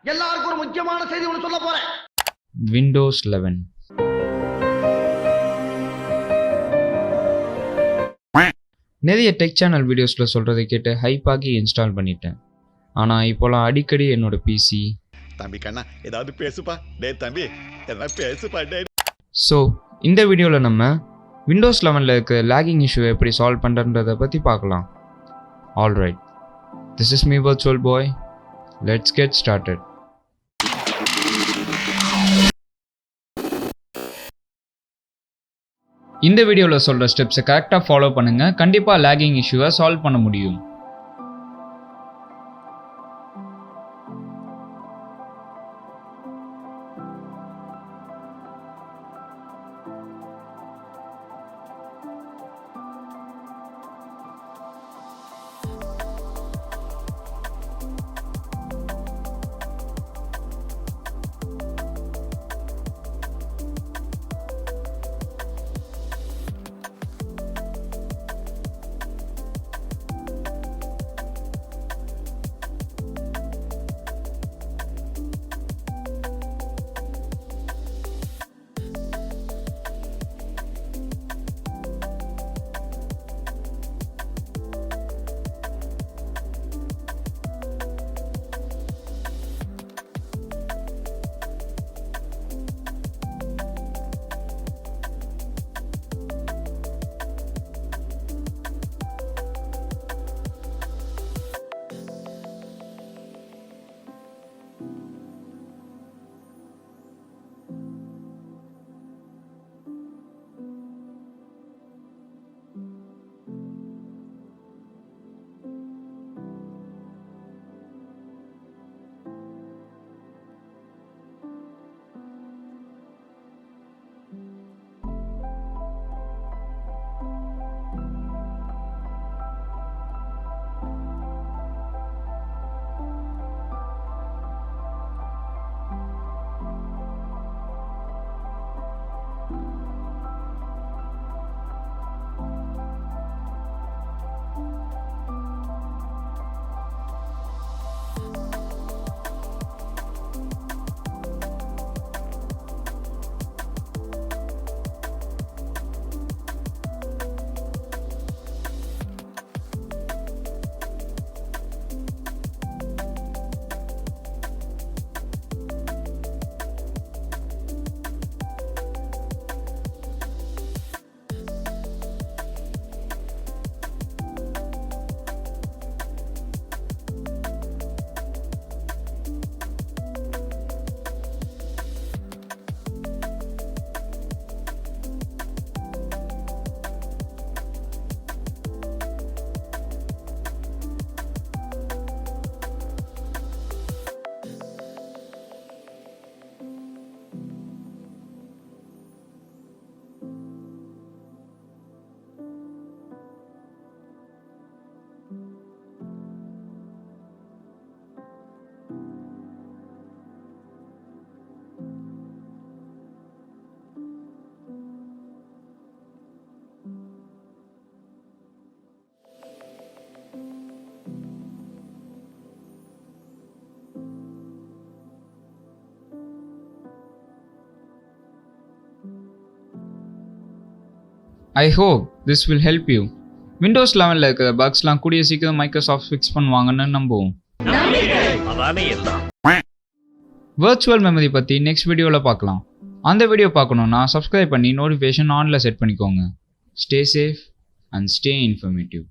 எல்லாருக்கும் ஒரு முக்கியமான செய்தி ஒன்று சொல்ல போறேன். Windows 11. நிறைய டெக் சேனல் வீடியோஸில் சொல்கிறத கேட்டு ஹைப்பாகி இன்ஸ்டால் பண்ணிட்டேன். ஆனால் இப்போலாம் அடிக்கடி என்னோட பிசி தம்பி கண்ணா ஏதாவது பேசுப்பா டே தம்பி ஏதாவது பேசுப்பா டே. ஸோ இந்த வீடியோவில் நம்ம விண்டோஸ் 11 இருக்க லேகிங் இஷ்யூ எப்படி சால்வ் பண்ணுறன்றதை பற்றி பார்க்கலாம். Alright, this is me virtual bye. Let's get started. இந்த வீடியோவில் சொல்கிற ஸ்டெப்ஸை கரெக்டாக ஃபாலோ பண்ணுங்கள். கண்டிப்பாக லேகிங் இஷ்யூவை சால்வ் பண்ண முடியும். I hope this will help you. Windows 11 இருக்கிற பக்ஸ்லாம் கூடிய சீக்கிரம் மைக்ரோசாஃப்ட் ஃபிக்ஸ் பண்ணுவாங்கன்னு நம்புவோம். வர்ச்சுவல் மெமரி பற்றி நெக்ஸ்ட் வீடியோவில் பார்க்கலாம். அந்த வீடியோ பார்க்கணுன்னா சப்ஸ்கிரைப் பண்ணி நோட்டிஃபிகேஷன் ஆனில் செட் பண்ணிக்கோங்க. Stay safe and stay informative.